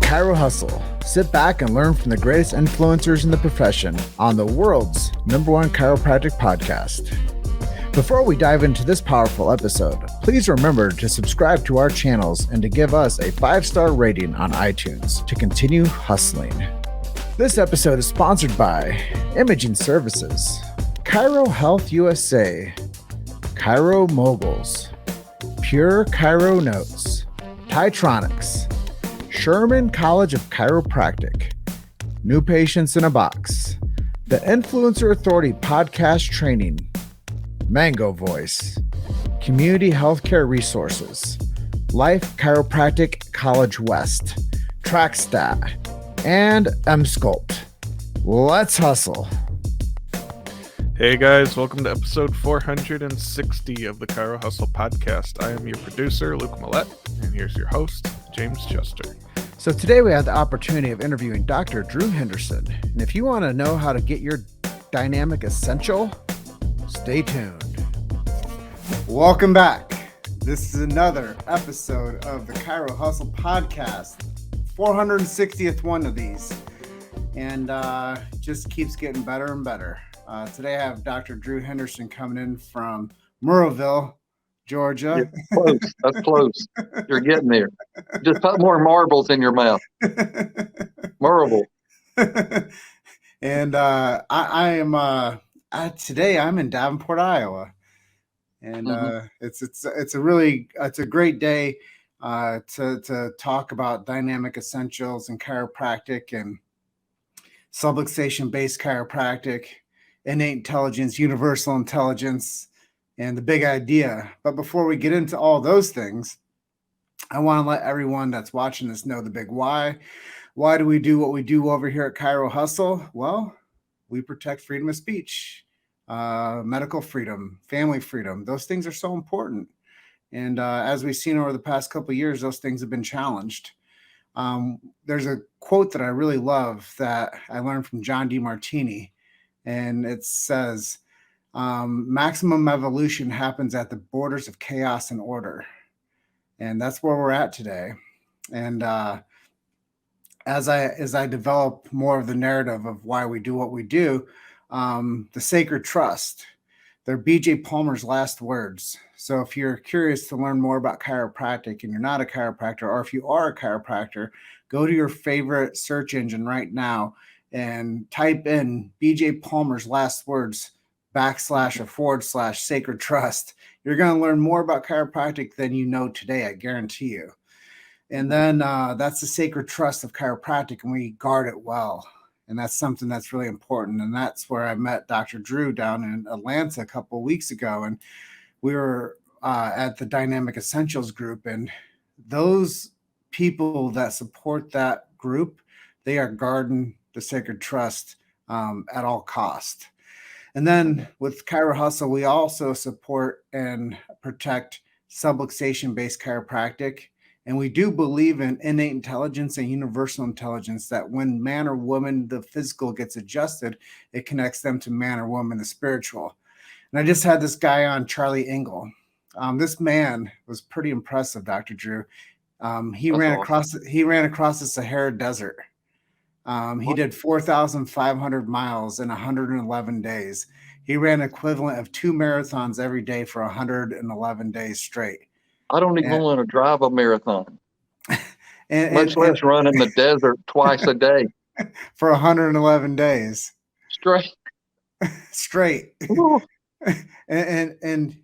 Chiro Hustle. Sit back and learn from the greatest influencers in the profession on the world's #1 chiropractic podcast. Before we dive into this powerful episode, please remember to subscribe to our channels and to give us a 5-star rating on iTunes to continue hustling. This episode is sponsored by Imaging Services, Chiro Health USA, Chiro Moguls, Pure Chiro Notes, Titronics, Sherman College of Chiropractic, New Patients in a Box, the Influencer Authority Podcast Training, Mango Voice, Community Healthcare Resources, Life Chiropractic College West, TrackStat, and M-Sculpt. Let's hustle. Hey guys, welcome to episode 460 of the Chiro Hustle podcast. I am your producer, Luke Millette, and here's your host, James Chester. So today we have the opportunity of interviewing Dr. Drew Henderson. And if you want to know how to get your dynamic essential, stay tuned. Welcome back. This is another episode of the Chiro Hustle podcast. 460th one of these. And just keeps getting better and better. Today I have Dr. Drew Henderson coming in from Murrayville, Georgia. Yeah, close. That's close. You're getting there. Just put more marbles in your mouth. Marble. And today I'm in Davenport, Iowa, and it's a great day to talk about dynamic essentials and chiropractic and subluxation based chiropractic, innate intelligence, universal intelligence, and the big idea. But before we get into all those things, I want to let everyone that's watching this know the big why. Why do we do what we do over here at Chiro Hustle? Well, we protect freedom of speech, medical freedom, family freedom. Those things are so important. And as we've seen over the past couple of years, those things have been challenged. There's a quote that I really love that I learned from John DeMartini, and it says, maximum evolution happens at the borders of chaos and order. And that's where we're at today. And as I develop more of the narrative of why we do what we do, the sacred trust, they're BJ Palmer's last words. So if you're curious to learn more about chiropractic and you're not a chiropractor, or if you are a chiropractor, go to your favorite search engine right now and type in BJ Palmer's last words / sacred trust. You're going to learn more about chiropractic than you know today, I guarantee you. And then that's the sacred trust of chiropractic, and we guard it well. And that's something that's really important. And that's where I met Dr. Drew down in Atlanta a couple of weeks ago. And we were at the Dynamic Essentials group. And those people that support that group, they are guarding the sacred trust at all cost. And then with Chiro Hustle, we also support and protect subluxation-based chiropractic. And we do believe in innate intelligence and universal intelligence, that when man or woman, the physical gets adjusted, it connects them to man or woman, the spiritual. And I just had this guy on, Charlie Engel. This man was pretty impressive, Dr. Drew. He ran across the Sahara Desert. He did 4,500 miles in 111 days. He ran equivalent of 2 marathons every day for 111 days straight. I don't even want to drive a marathon, much less run in the desert twice a day. For 111 days. Straight. and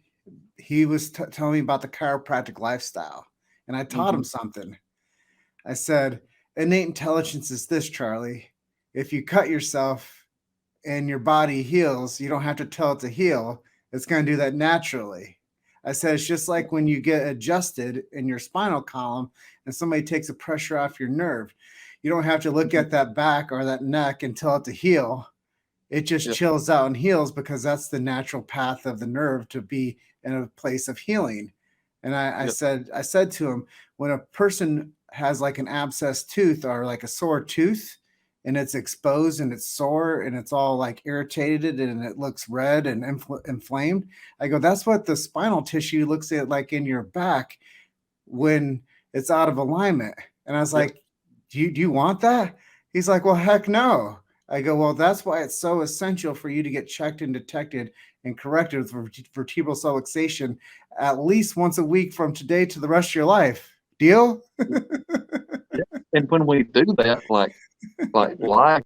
he was telling me about the chiropractic lifestyle. And I taught him something. I said, innate intelligence is this, Charlie. If you cut yourself and your body heals, you don't have to tell it to heal. It's going to do that naturally. I said, it's just like when you get adjusted in your spinal column and somebody takes the pressure off your nerve. You don't have to look at that back or that neck and tell it to heal. It just chills out and heals, because that's the natural path of the nerve to be in a place of healing. And I said to him, when a person has like an abscessed tooth or like a sore tooth, and it's exposed and it's sore and it's all like irritated and it looks red and inflamed, I go, that's what the spinal tissue looks like in your back when it's out of alignment. And I was like, do you want that? He's like, well, heck no. I go, well, that's why it's so essential for you to get checked and detected and corrected with vertebral subluxation at least once a week from today to the rest of your life. Deal? And when we do that, like life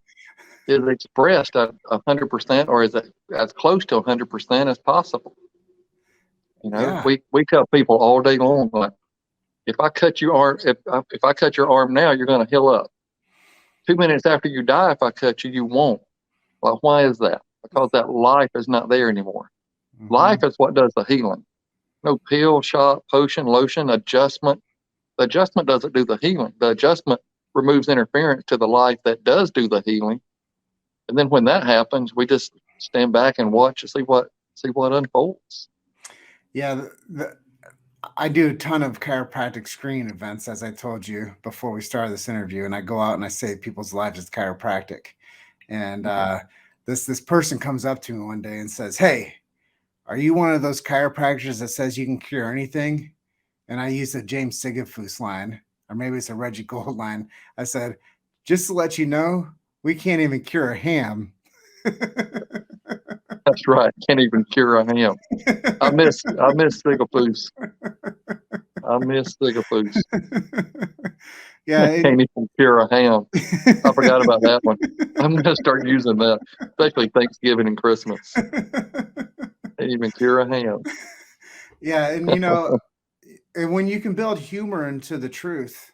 is expressed at 100%, or is it as close to 100% as possible? Yeah. We tell people all day long, like, if I cut your arm, if I cut your arm now, you're going to heal up. 2 minutes after you die, if I cut you, you won't. Well, why is that? Because that life is not there anymore. Life is what does the healing. No pill, shot, potion, lotion, adjustment. The adjustment doesn't do the healing. The adjustment removes interference to the life that does do the healing. And then when that happens, we just stand back and watch and see what unfolds. Yeah. I do a ton of chiropractic screening events, as I told you before we started this interview, and I go out and I save people's lives with chiropractic. And this person comes up to me one day and says, "Hey, are you one of those chiropractors that says you can cure anything?" And I use the James Sigafus line, or maybe it's a Reggie Gold line. I said, "Just to let you know, we can't even cure a ham." That's right. Can't even cure a ham. I miss Sigafoos. I miss Sigafoos. Yeah. Can't even cure a ham. I forgot about that one. I'm going to start using that, especially Thanksgiving and Christmas. Can't even cure a ham. Yeah, and and when you can build humor into the truth,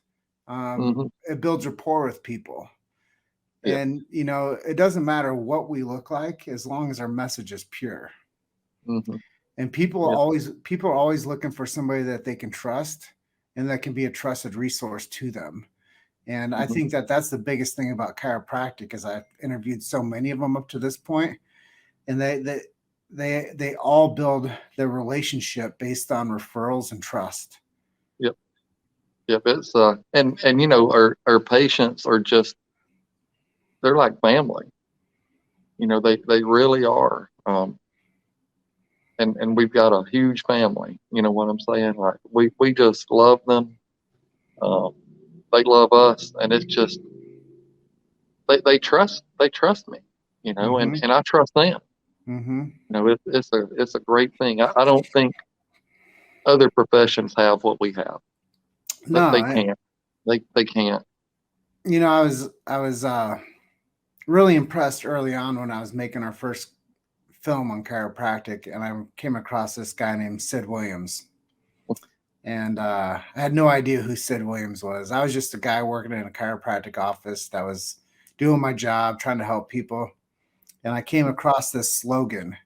it builds rapport with people. Yeah. And it doesn't matter what we look like as long as our message is pure. And people are always looking for somebody that they can trust and that can be a trusted resource to them. And I think that that's the biggest thing about chiropractic, is I've interviewed so many of them up to this point, and they all build their relationship based on referrals and trust. Yep. It's and our patients are just, they're like family. They really are. And we've got a huge family. You know what I'm saying? Like we just love them. They love us, and it's just they trust me. And I trust them. It's a great thing. I don't think other professions have what we have. No, they can't. They can't. I was really impressed early on when I was making our first film on chiropractic, and I came across this guy named Sid Williams. And I had no idea who Sid Williams was. I was just a guy working in a chiropractic office that was doing my job, trying to help people. And I came across this slogan,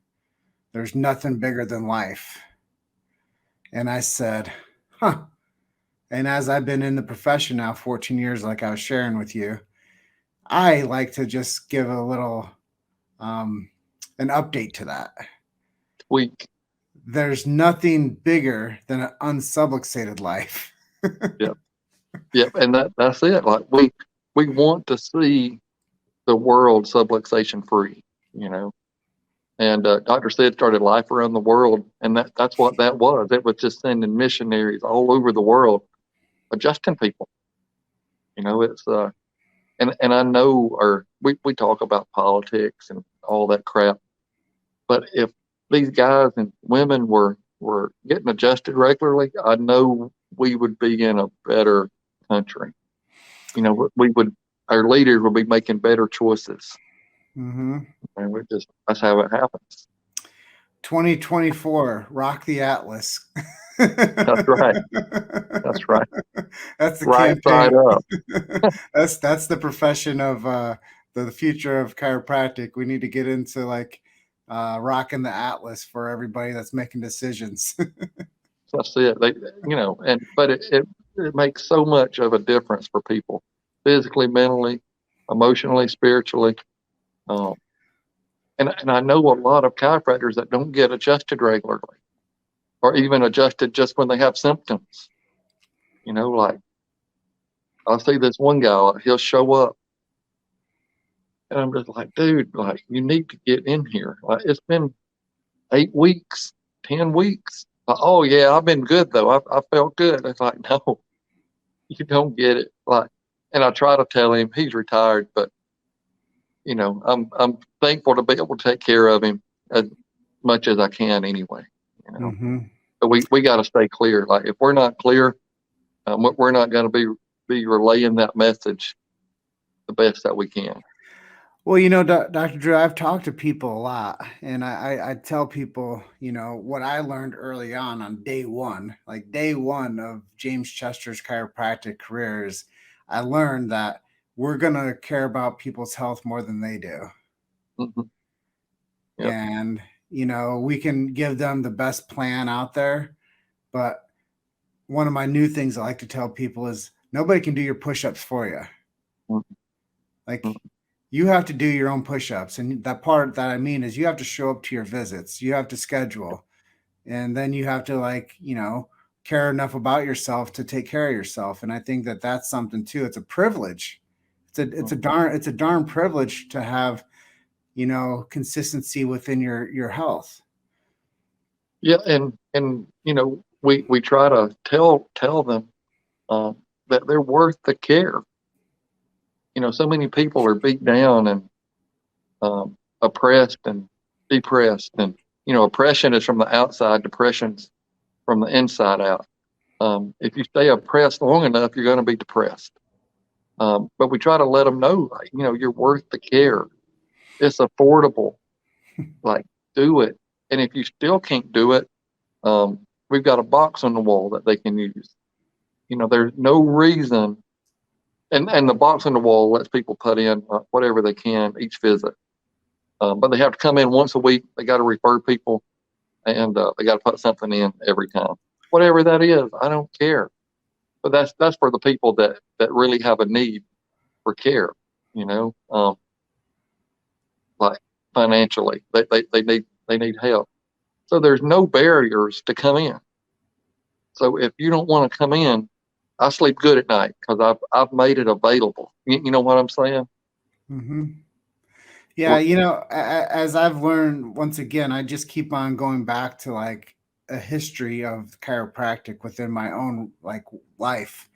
"There's nothing bigger than life." And I said, huh. And as I've been in the profession now 14 years, like I was sharing with you, I like to just give a little an update to that. Tweak. There's nothing bigger than an unsubluxated life. Yep. And that's it. Like we want to see the world subluxation free, And Dr. Sid started Life Around the World, and that's what that was. It was just sending missionaries all over the world, adjusting people. It's and I know, or we talk about politics and all that crap, but if these guys and women were getting adjusted regularly, I know we would be in a better country. Our leaders would be making better choices. And that's how it happens. 2024, rock the Atlas. That's right. That's right. That's the right campaign. Side up. That's the profession of the future of chiropractic. We need to get into rocking the Atlas for everybody that's making decisions. That's it. But it makes so much of a difference for people, physically, mentally, emotionally, spiritually. And I know a lot of chiropractors that don't get adjusted regularly, or even adjusted just when they have symptoms. Like I'll see this one guy, he'll show up, and I'm just like, dude, like you need to get in here. Like it's been 8 weeks, 10 weeks. Like, oh yeah, I've been good though. I felt good. It's like, no, you don't get it. Like, and I try to tell him he's retired, but I'm thankful to be able to take care of him as much as I can anyway. Mm-hmm. But we got to stay clear. Like if we're not clear, we're not going to be relaying that message the best that we can. Well, Dr. Drew, I've talked to people a lot, and I tell people, what I learned early on day one, like day one of James Chester's chiropractic career is I learned that we're going to care about people's health more than they do. Mm-hmm. Yep. And, we can give them the best plan out there. But one of my new things I like to tell people is nobody can do your push-ups for you. Mm-hmm. Like, you have to do your own push-ups. And that part that I mean is you have to show up to your visits. You have to schedule. And then you have to care enough about yourself to take care of yourself. And I think that that's something too. It's a privilege. It's a darn privilege to have, consistency within your health. Yeah. And we try to tell them that they're worth the care. So many people are beat down and oppressed and depressed, and oppression is from the outside, depression's from the inside out. If you stay oppressed long enough, you're going to be depressed. But we try to let them know, you're worth the care. It's affordable. Like, do it. And if you still can't do it, we've got a box on the wall that they can use. There's no reason. And the box on the wall lets people put in whatever they can each visit. But they have to come in once a week. They got to refer people, and they got to put something in every time. Whatever that is, I don't care. But that's for the people that really have a need for care. Like financially, they need help. So there's no barriers to come in. So if you don't want to come in, I sleep good at night because I've made it available. You know what I'm saying? Mm-hmm. Yeah, as I've learned, once again, I just keep on going back to like a history of chiropractic within my own life.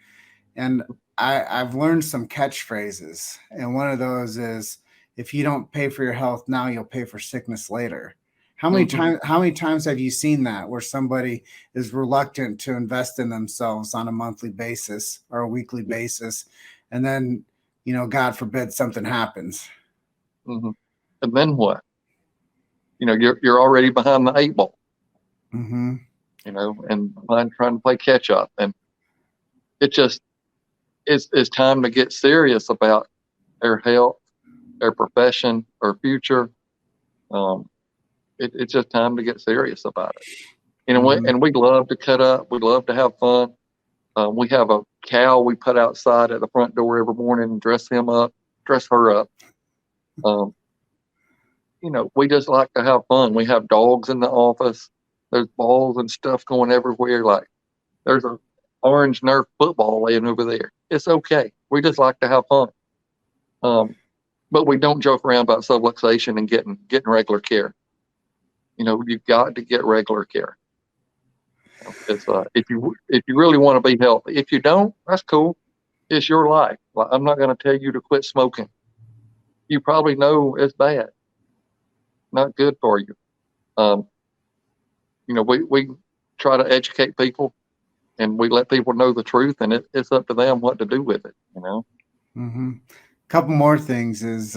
And I've learned some catchphrases. And one of those is, if you don't pay for your health now, you'll pay for sickness later. How many times have you seen that where somebody is reluctant to invest in themselves on a monthly basis or a weekly basis, and then, God forbid something happens. Mm-hmm. And then what? You're already behind the 8 ball. Mm-hmm. And trying to play catch up, and it just it's time to get serious about their health, their profession, or future. It's just time to get serious about it. And we love to cut up. We love to have fun. We have a cow we put outside at the front door every morning and dress her up. We just like to have fun. We have dogs in the office. There's balls and stuff going everywhere. Like there's an orange Nerf football laying over there. It's okay. We just like to have fun. But we don't joke around about subluxation and getting regular care. You've got to get regular care. It's if you really want to be healthy. If you don't, that's cool. It's your life. Like, I'm not going to tell you to quit smoking. You probably know it's bad, not good for you. We try to educate people, and we let people know the truth, and it's up to them what to do with it. Mm-hmm. Couple more things is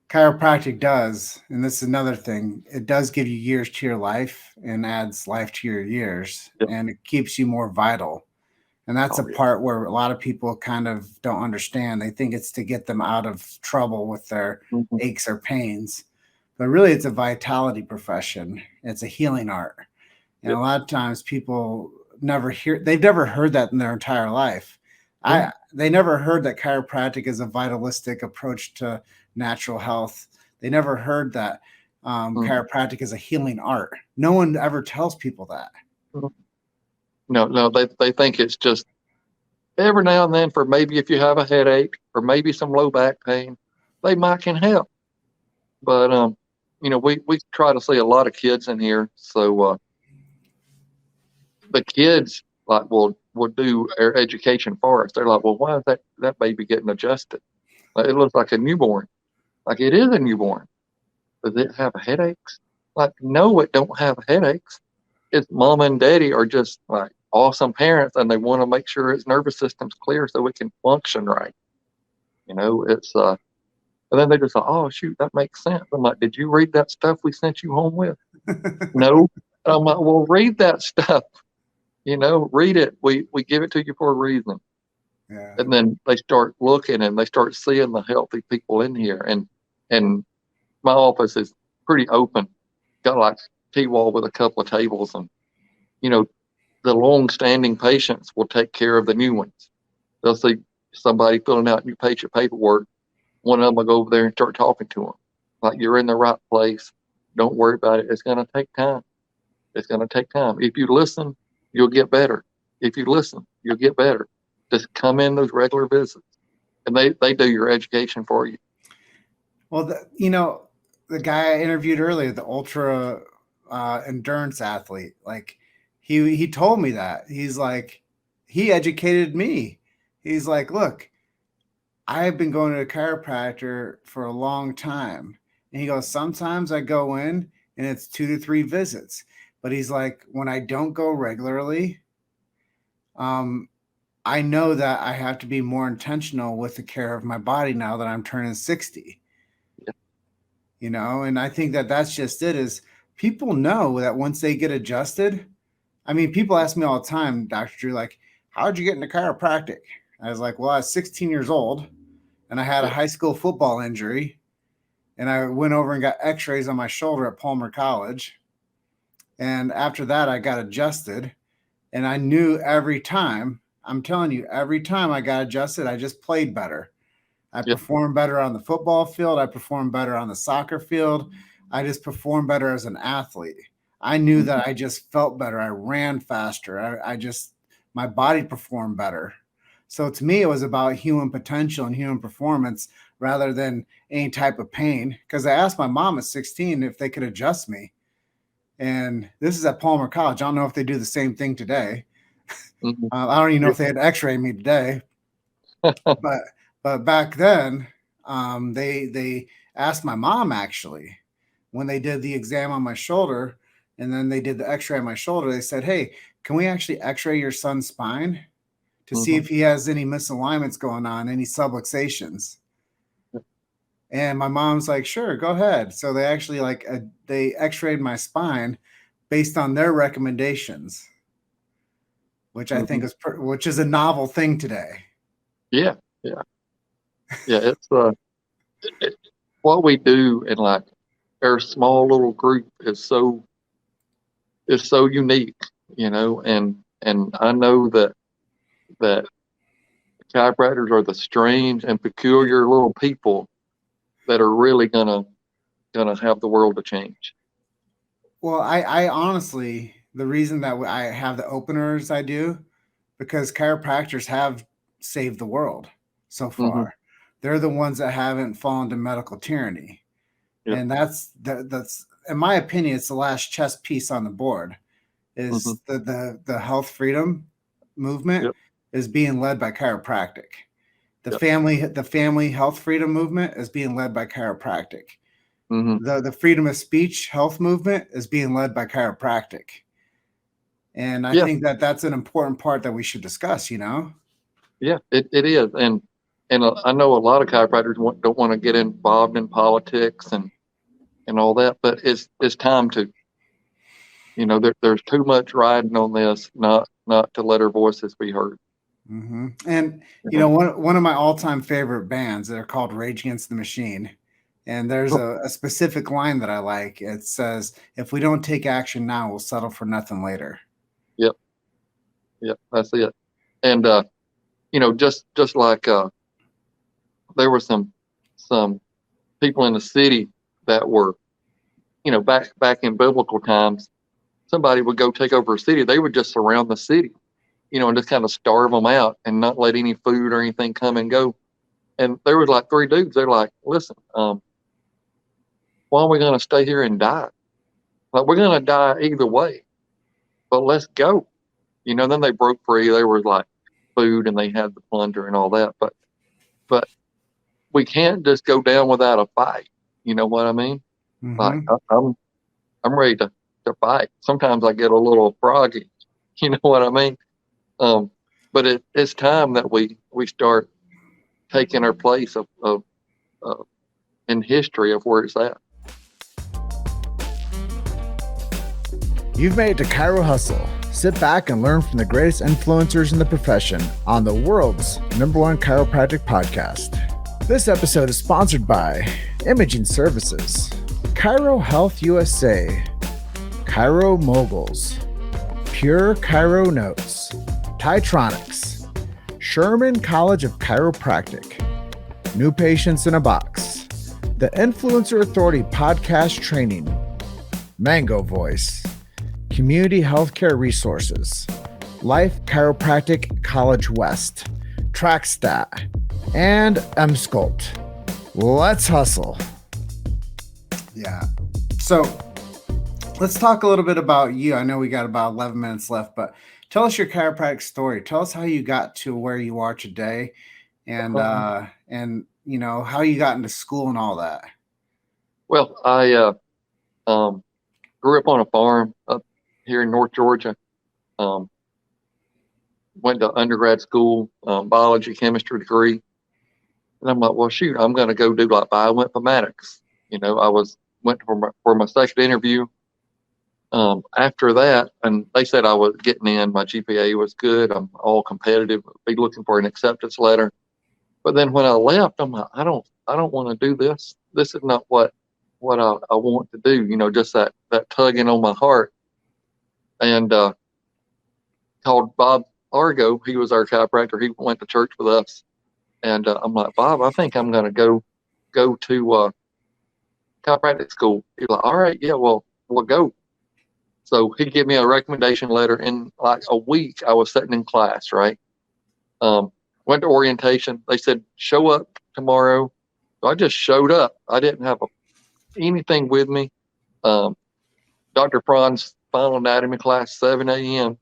chiropractic does, and this is another thing, it does give you years to your life and adds life to your years. Yep. And it keeps you more vital. And that's part where a lot of people kind of don't understand. They think it's to get them out of trouble with their aches or pains, but really it's a vitality profession. It's a healing art. And a lot of times people they've never heard that in their entire life. They never heard that chiropractic is a vitalistic approach to natural health. They never heard that chiropractic is a healing art. No one ever tells people that. No, they think it's just every now and then for maybe if you have a headache or maybe some low back pain, they might can help. But we try to see a lot of kids in here, so the kids will will do our education for us. They're like, well, why is that baby getting adjusted? Like, it looks like a newborn. Like, it is a newborn. Does it have headaches? Like, no, it don't have headaches. Its mom and daddy are just like awesome parents, and they want to make sure its nervous system's clear so it can function right. It's and then they just like, oh shoot, that makes sense. I'm like, did you read that stuff we sent you home with? No. And I'm like, well, read that stuff. Read it. We give it to you for a reason. Yeah. And then they start looking and they start seeing the healthy people in here. And my office is pretty open. Got like T-wall with a couple of tables, and the long-standing patients will take care of the new ones. They'll see somebody filling out new patient paperwork. One of them will go over there and start talking to them. Like, you're in the right place. Don't worry about it. It's going to take time. It's going to take time. If you listen, you'll get better. If you listen, you'll get better. Just come in those regular visits, and they do your education for you. Well, the guy I interviewed earlier, the ultra endurance athlete, like he told me that. He's like, he educated me. He's like, look, I have been going to a chiropractor for a long time. And he goes, sometimes I go in and it's 2 to 3 visits. But he's like, when I don't go regularly, I know that I have to be more intentional with the care of my body now that I'm turning 60. And I think that that's just it, is people know that once they get adjusted. I mean, people ask me all the time, Dr. Drew, like, how'd you get into chiropractic? I was like, well, I was 16 years old and I had a high school football injury, and I went over and got x-rays on my shoulder at Palmer College. And after that, I got adjusted, and I knew every time, I'm telling you, every time I got adjusted, I just played better. I performed better on the football field. I performed better on the soccer field. I just performed better as an athlete. I knew that I just felt better. I ran faster. My body performed better. So to me, it was about human potential and human performance rather than any type of pain. Because I asked my mom at 16 if they could adjust me. And this is at Palmer College. I don't know if they do the same thing today. I don't even know if they had x-ray me today. But back then, they asked my mom, actually, when they did the exam on my shoulder, and then they did the x-ray on my shoulder, they said, hey, can we actually x-ray your son's spine to see if he has any misalignments going on, any subluxations? And my mom's like, sure, go ahead. So they actually they x-rayed my spine based on their recommendations, which I think which is a novel thing today. Yeah. It's what we do in like our small little group is so unique, and I know that chiropractors are the strange and peculiar little people that are really gonna have the world to change. Well, I honestly, the reason that I have the openers I do, because chiropractors have saved the world so far. They're the ones that haven't fallen to medical tyranny. And that's in my opinion, it's the last chess piece on the board. Is the health freedom movement is being led by chiropractic. The family health freedom movement is being led by chiropractic. The freedom of speech health movement is being led by chiropractic. And I think that that's an important part that we should discuss, Yeah, it is. And I know a lot of chiropractors don't want to get involved in politics and all that, but it's time to. There's too much riding on this not to let our voices be heard. And one of my all-time favorite bands, they're called Rage Against the Machine, and there's a specific line that I like. It says, if we don't take action now, we'll settle for nothing later. Yep, that's it. And just like there were some people in the city that were back in biblical times, somebody would go take over a city, they would just surround the city, and just kind of starve them out and not let any food or anything come and go. And there was like 3 dudes. They're like, listen, why are we going to stay here and die? Like, we're going to die either way, but let's go. Then they broke free. They were like food and they had the plunder and all that. But we can't just go down without a fight. You know what I mean? Like Mm-hmm. I'm ready to fight. Sometimes I get a little froggy. You know what I mean? But it's time that we start taking our place of in history of where it's at. You've made it to Chiro Hustle. Sit back and learn from the greatest influencers in the profession on the world's #1 chiropractic podcast. This episode is sponsored by Imaging Services, Chiro Health USA, Chiro Moguls, Pure Chiro Notes, Titronics, Sherman College of Chiropractic, New Patients in a Box, the Influencer Authority Podcast Training, Mango Voice, Community Healthcare Resources, Life Chiropractic College West, TrackStat, and MSculpt. Let's hustle. Yeah. So let's talk a little bit about you. I know we got about 11 minutes left, but tell us your chiropractic story. Tell us how you got to where you are today, and how you got into school and all that. Well, I grew up on a farm up here in North Georgia. Went to undergrad school, biology, chemistry degree. And I'm like, well, shoot, I'm going to go do like bioinformatics. I went for my second interview. After that, and they said I was getting in. My GPA was good. I'm all competitive. Be looking for an acceptance letter. But then when I left, I'm like, I don't want to do this. This is not what I want to do. Just that tugging on my heart. And called Bob Argo. He was our chiropractor. He went to church with us. And I'm like, Bob, I think I'm going to go to chiropractic school. He's like, all right, yeah, well, we'll go. So he gave me a recommendation letter. In like a week, I was sitting in class, right? Went to orientation. They said, show up tomorrow. So I just showed up. I didn't have anything with me. Dr. Fran's final anatomy class, 7 a.m.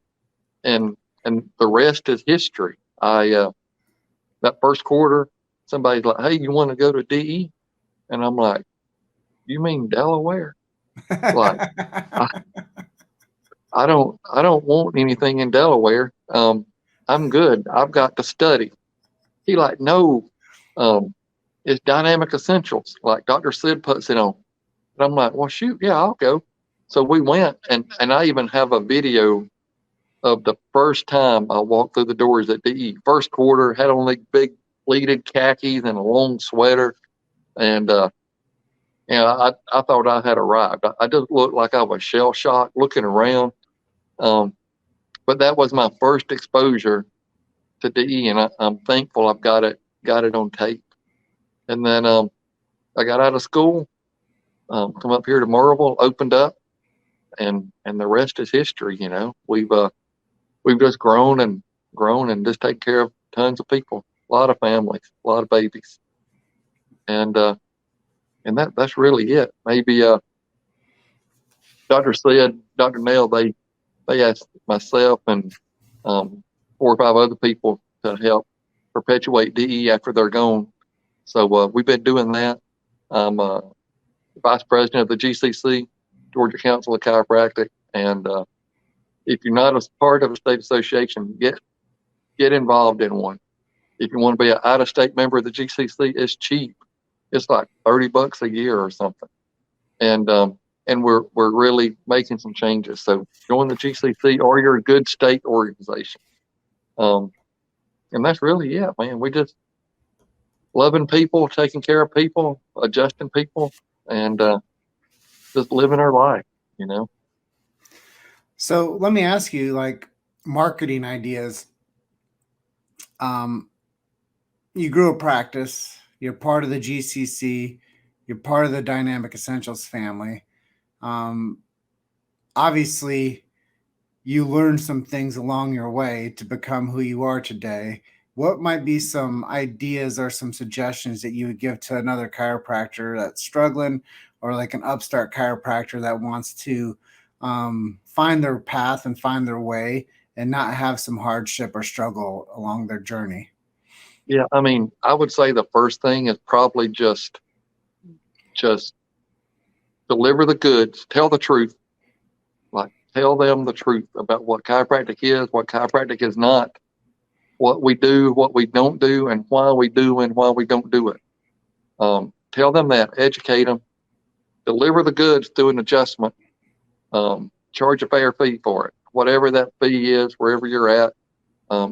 And the rest is history. That first quarter, somebody's like, hey, you want to go to DE? And I'm like, you mean Delaware? Like, I don't want anything in Delaware. I'm good. I've got to study. He like, no, it's dynamic essentials. Like Dr. Sid puts it on. And I'm like, well, shoot, yeah, I'll go. So we went, and I even have a video of the first time I walked through the doors at DE. First quarter, had on like big pleated khakis and a long sweater. And, I thought I had arrived. I just looked like I was shell shocked looking around. But that was my first exposure to DE, and I'm thankful I've got it on tape. And then I got out of school, come up here to Murrayville, opened up, and the rest is history. We've just grown and just take care of tons of people, a lot of families, a lot of babies, and that's really it. Maybe Dr. Sid, Dr. Nell, they asked myself and 4 or 5 other people to help perpetuate DE after they're gone. So we've been doing that. I'm vice president of the GCC, Georgia Council of Chiropractic, and if you're not a part of a state association, get involved in one. If you want to be an out-of-state member of the GCC, it's cheap. It's like $30 a year or something, and we're really making some changes. So join the GCC, or you're a good state organization. And that's really it, man. We just loving people, taking care of people, adjusting people, and just living our life, So let me ask you, like, marketing ideas. You grew a practice. You're part of the GCC. You're part of the Dynamic Essentials family. Obviously, you learned some things along your way to become who you are today. What might be some ideas or some suggestions that you would give to another chiropractor that's struggling, or like an upstart chiropractor that wants to find their path and find their way and not have some hardship or struggle along their journey? Yeah, I mean, I would say the first thing is probably just deliver the goods, tell the truth, like tell them the truth about what chiropractic is, what chiropractic is not, what we do, what we don't do, and why we do and why we don't do it. Tell them that, educate them, deliver the goods through an adjustment, charge a fair fee for it, whatever that fee is, wherever you're at.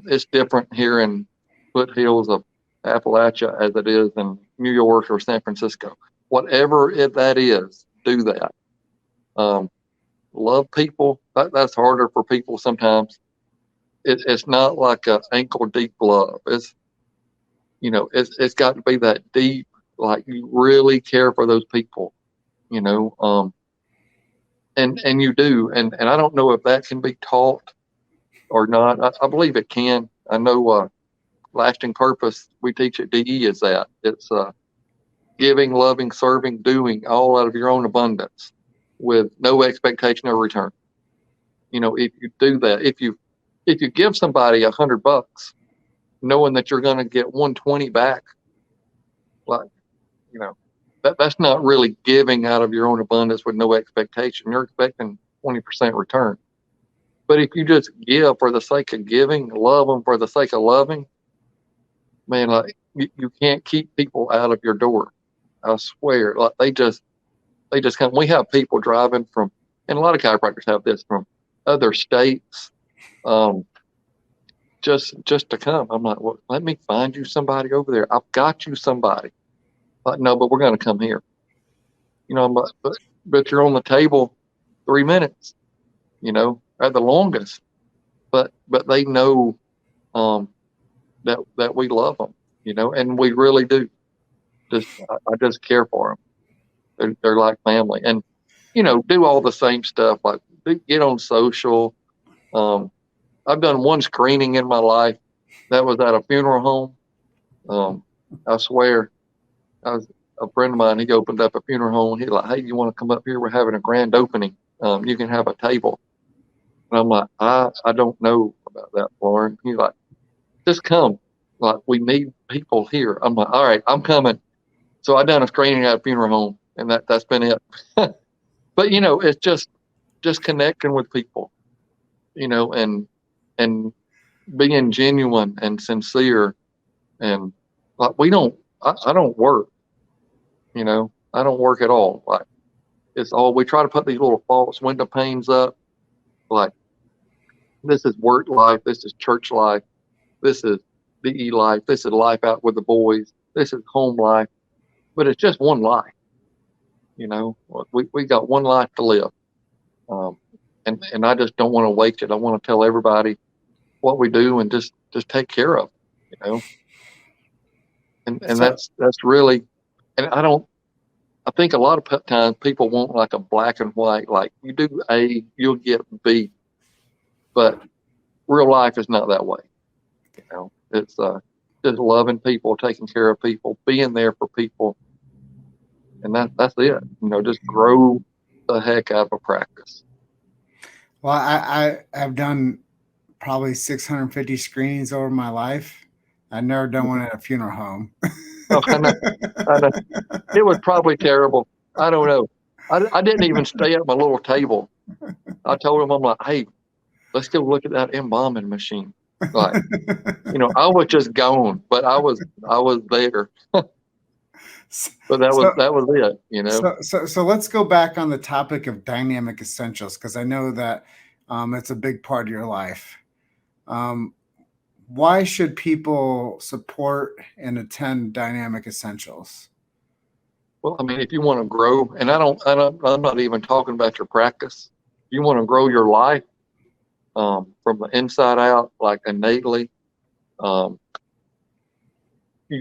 It's different here in foothills of Appalachia as it is in New York or San Francisco. Whatever that is, do that. Love people. That's harder for people sometimes. It's not like an ankle deep love. It's got to be that deep, like you really care for those people, and you do. And I don't know if that can be taught or not. I believe it can. I know lasting purpose we teach at DE is that it's giving, loving, serving, doing all out of your own abundance with no expectation of return. If you do that, if you give somebody $100, knowing that you're going to get 120 back, like, that's not really giving out of your own abundance with no expectation. You're expecting 20% return. But if you just give for the sake of giving, love them for the sake of loving, man, like you can't keep people out of your door. I swear, like they just come. We have people driving from, and a lot of chiropractors have this, from other states, just to come. I'm like, well, let me find you somebody over there. I've got you somebody. Like, no, but we're going to come here. I'm like, but you're on the table 3 minutes, at the longest. But they know that we love them, and we really do. I just care for them. They're like family, and do all the same stuff. Like get on social. I've done one screening in my life that was at a funeral home. I swear, a friend of mine, he opened up a funeral home. He's like, hey, you want to come up here? We're having a grand opening. You can have a table. And I'm like, I don't know about that, Lauren. He's like, just come. Like, we need people here. I'm like, all right, I'm coming. So I done a screening at a funeral home, and that's been it. But it's just connecting with people, and being genuine and sincere, and like I don't work, I don't work at all. Like it's all, we try to put these little false window panes up, like this is work life, this is church life, this is DE life, this is life out with the boys, this is home life, but it's just one life. We got one life to live, and I just don't want to waste it. I want to tell everybody what we do and just take care of, and that's really, and I think a lot of times people want like a black and white, like you do A, you'll get B, but real life is not that way. It's just loving people, taking care of people, being there for people. And that's it, just grow the heck out of a practice. Well, I have done probably 650 screenings over my life. I've never done one at a funeral home. Oh, I know. It was probably terrible. I don't know. I didn't even stay at my little table. I told him, I'm like, hey, let's go look at that embalming machine. Like, I was just gone, but I was there. But that was it, So let's go back on the topic of dynamic essentials, because I know that it's a big part of your life. Why should people support and attend dynamic essentials? Well, I mean, if you want to grow, and I'm not even talking about your practice. If you want to grow your life from the inside out, like innately, you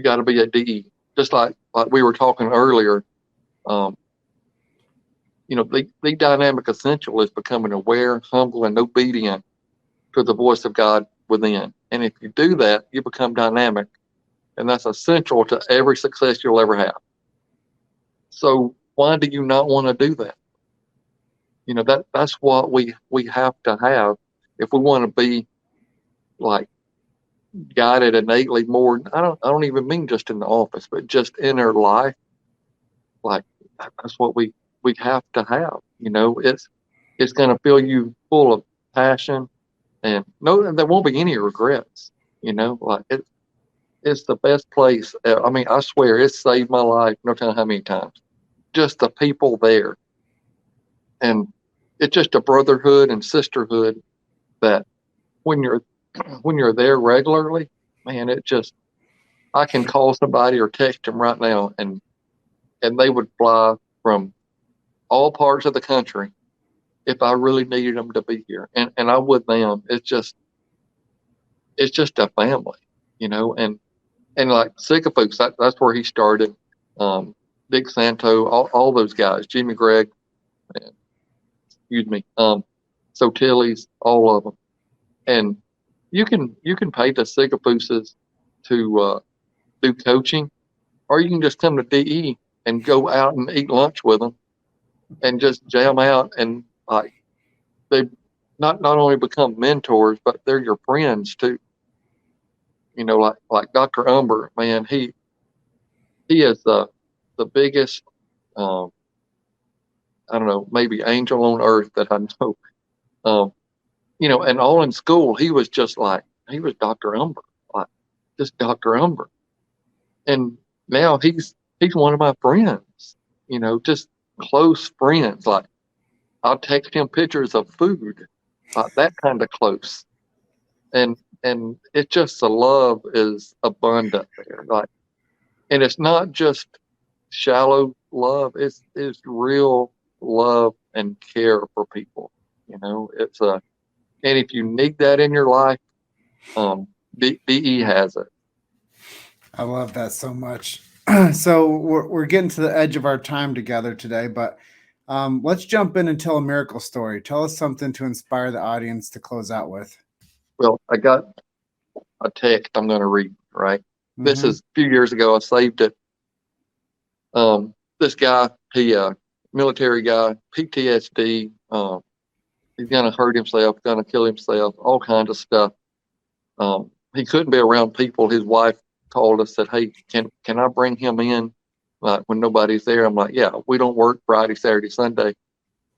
got to be a DE. Just like we were talking earlier, the dynamic essential is becoming aware, humble, and obedient to the voice of God within. And if you do that, you become dynamic, and that's essential to every success you'll ever have. So why do you not want to do that? That's what we have to have if we want to be like guided innately more, I don't even mean just in the office, but just in our life, like that's what we have to have. It's going to fill you full of passion, and no, there won't be any regrets. Like it's the best place. I mean, I swear it's saved my life no telling how many times. Just the people there, and it's just a brotherhood and sisterhood that when you're there regularly, man, I can call somebody or text them right now, and they would fly from all parts of the country if I really needed them to be here, and I would them. It's just a family, and like Sycophants, that's where he started. Dick Santo, all those guys, Jimmy Gregg, and, excuse me, Sotiles, all of them, and you can pay the Sycophants to do coaching, or you can just come to DE and go out and eat lunch with them and just jam out, and like they not only become mentors, but they're your friends too. Like Dr. Umber, man, he is the biggest, I don't know, maybe angel on earth that I know. And all in school, he was Dr. Umber, like just Dr. Umber. And now he's one of my friends, just close friends. Like I'll text him pictures of food, that kind of close. And it's just the love is abundant there. Like, and it's not just shallow love, it's real love and care for people. It's and if you need that in your life, DE has it. I love that so much. So we're getting to the edge of our time together today, but let's jump in and tell a miracle story. Tell us something to inspire the audience to close out with. Well, I got a text I'm going to read, right? Mm-hmm. This is a few years ago. I saved it. This guy, he military guy, PTSD. He's going to hurt himself, going to kill himself, all kinds of stuff. He couldn't be around people. His wife called us, said, "Hey, can I bring him in when nobody's there?" I'm like, "Yeah, we don't work Friday, Saturday, Sunday.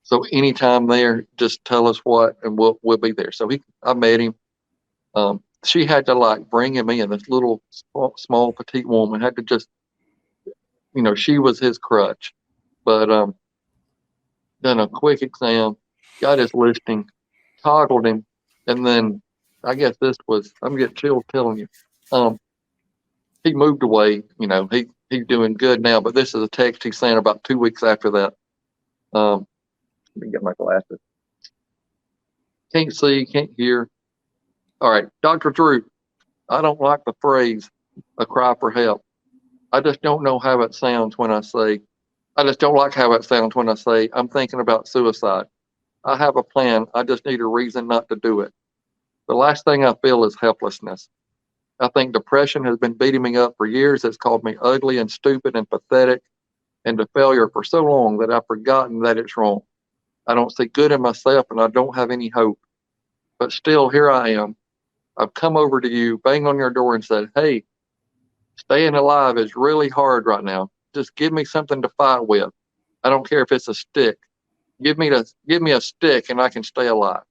So anytime there, just tell us what, and we'll be there." So I met him. She had to bring him in. This little small petite woman had to just, she was his crutch. But done a quick exam, got his listing, toggled him, and then I guess I'm getting chills telling you. He moved away. He's doing good now. But this is a text he sent about 2 weeks after that. Let me get my glasses. Can't see, can't hear. All right, Dr. Drew, I don't like the phrase, a cry for help. I just don't know how it sounds when I say, I'm thinking about suicide. I have a plan. I just need a reason not to do it. The last thing I feel is helplessness. I think depression has been beating me up for years. It's called me ugly and stupid and pathetic and a failure for so long that I've forgotten that it's wrong. I don't see good in myself and I don't have any hope. But still, here I am. I've come over to you, banged on your door and said, "Hey, staying alive is really hard right now. Just give me something to fight with. I don't care if it's a stick. Give me a stick and I can stay alive."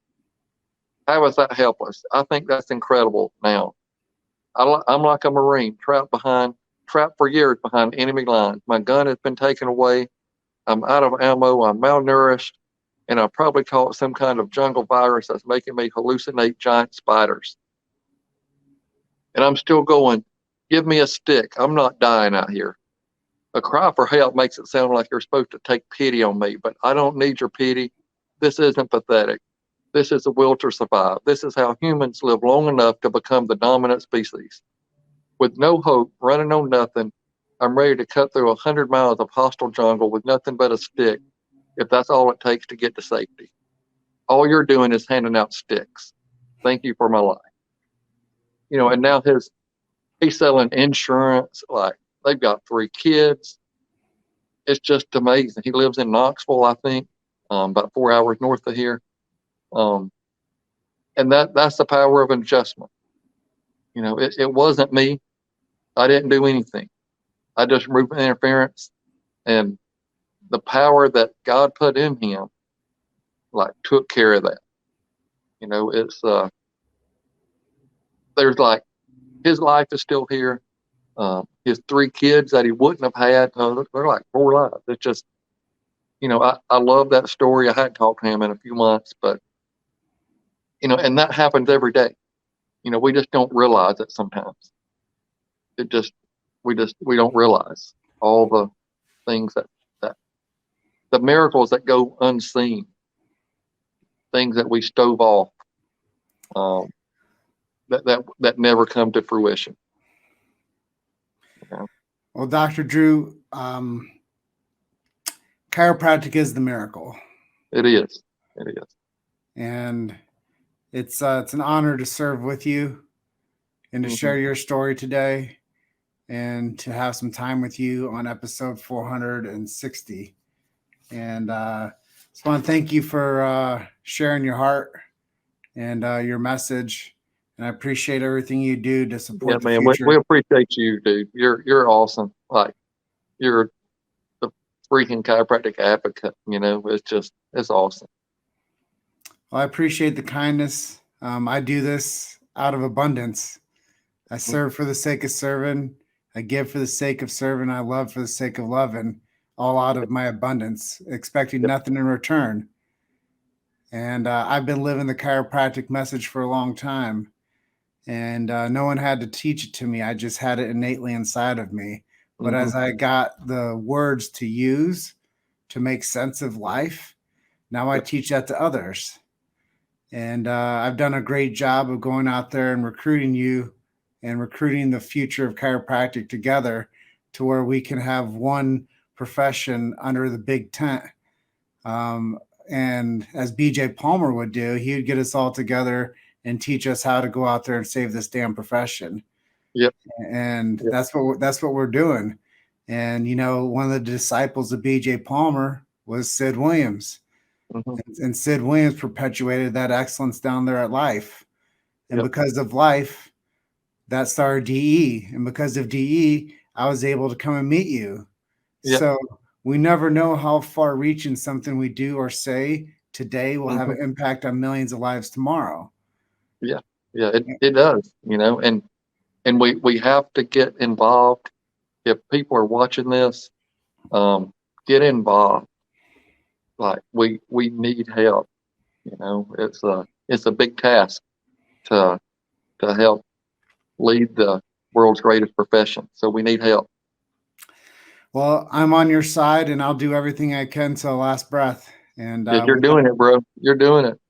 How is that helpless? I think that's incredible now. I'm like a Marine, trapped for years behind enemy lines. My gun has been taken away. I'm out of ammo. I'm malnourished. And I probably caught some kind of jungle virus that's making me hallucinate giant spiders. And I'm still going, give me a stick. I'm not dying out here. A cry for help makes it sound like you're supposed to take pity on me, but I don't need your pity. This isn't pathetic. This is the will to survive. This is how humans live long enough to become the dominant species. With no hope, running on nothing, I'm ready to cut through 100 miles of hostile jungle with nothing but a stick, if that's all it takes to get to safety. All you're doing is handing out sticks. Thank you for my life. And now he's selling insurance. Like, they've got 3 kids. It's just amazing. He lives in Knoxville, I think, about 4 hours north of here. And that's the power of adjustment. You know, it wasn't me. I didn't do anything. I just removed interference, and the power that God put in him, like, took care of that. You know, it's there's like, his life is still here. His 3 kids that he wouldn't have had, they're like 4 lives. It's just, you know, I love that story. I hadn't talked to him in a few months, but, you know, and that happens every day. You know, we just don't realize it sometimes. We don't realize all the things that the miracles that go unseen, things that we stove off, that never come to fruition. Yeah. Well, Dr. Drew, chiropractic is the miracle. It is. It is. And it's an honor to serve with you and to share your story today and to have some time with you on episode 460. And just want to thank you for sharing your heart and your message. And I appreciate everything you do to support the future. We appreciate you, dude. You're awesome. Like, you're the freaking chiropractic advocate. You know, it's awesome. Well, I appreciate the kindness. I do this out of abundance. I serve for the sake of serving. I give for the sake of serving. I love for the sake of loving, all out of my abundance, expecting nothing in return. And I've been living the chiropractic message for a long time. And no one had to teach it to me. I just had it innately inside of me. But as I got the words to use to make sense of life, now I teach that to others. And I've done a great job of going out there and recruiting you and recruiting the future of chiropractic together to where we can have one profession under the big tent. And as BJ Palmer would do, he would get us all together and teach us how to go out there and save this damn profession. Yep. And that's what we're doing. And, you know, one of the disciples of BJ Palmer was Sid Williams. And Sid Williams perpetuated that excellence down there at Life. And because of Life, that started DE. And because of DE, I was able to come and meet you. So we never know how far reaching something we do or say today will have an impact on millions of lives tomorrow. Yeah, it does, you know, and we have to get involved. If people are watching this, get involved. Like, we need help. You know, it's a big task to help lead the world's greatest profession. So we need help. Well, I'm on your side, and I'll do everything I can till the last breath. And you're doing it, bro. You're doing it.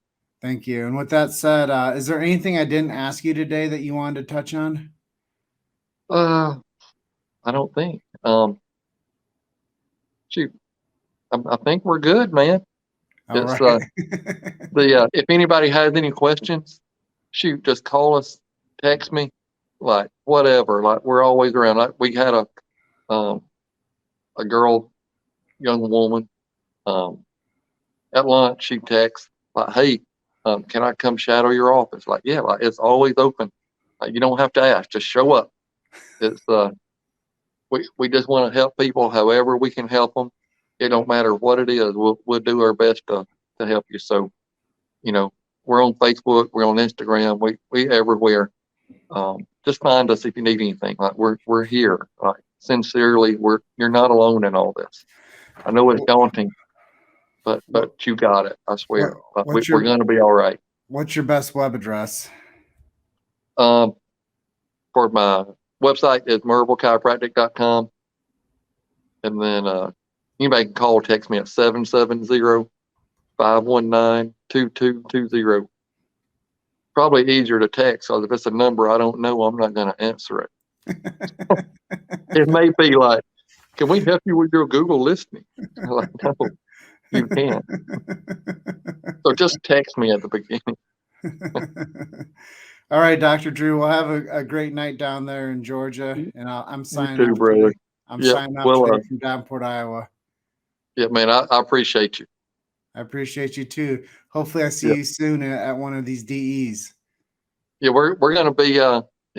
Thank you. And with that said, is there anything I didn't ask you today that you wanted to touch on? I don't think. Shoot, I think we're good, man. All right. If anybody has any questions, shoot, just call us, text me, like, whatever. Like, we're always around. Like, we had a girl, young woman, at lunch. She texts like, "Hey, can I come shadow your office?" Like, yeah, like, it's always open. Like, you don't have to ask, just show up. It's we just want to help people however we can help them. It don't matter what it is. We'll do our best to help you. So, you know, we're on Facebook, we're on Instagram, we everywhere. Just find us if you need anything. Like, we're here. Like, sincerely, you're not alone in all this. I know it's daunting, but you got it. I swear. We're going to be all right. What's your best web address? For my website is mervillechiropractic.com. And then anybody can call or text me at 770-519-2220. Probably easier to text, because if it's a number I don't know, I'm not going to answer it. It may be like, "Can we help you with your Google listing?" I'm like, no, you can't. So just text me at the beginning. All right, Dr. Drew, we'll have a great night down there in Georgia, and I'm signing too, off brother. today. I'm signing off today from Davenport, Iowa. Yeah, man, I appreciate you. I appreciate you too. Hopefully I see you soon at one of these DEs. Yeah, we're going to be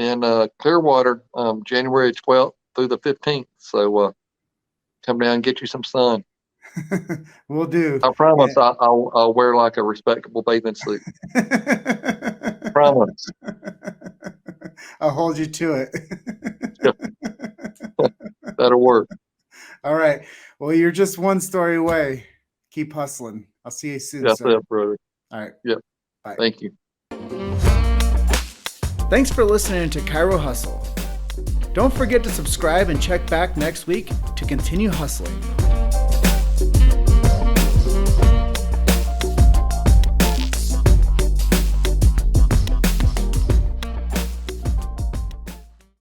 in Clearwater January 12th through the 15th. So come down and get you some sun. Will do. I promise I'll wear like a respectable bathing suit. Promise. I'll hold you to it. That'll work. All right. Well, you're just one story away. Keep hustling. I'll see you soon, That's sir. it, brother. All right. Yep. Bye. Thank you. Thanks for listening to Chiro Hustle. Don't forget to subscribe and check back next week to continue hustling.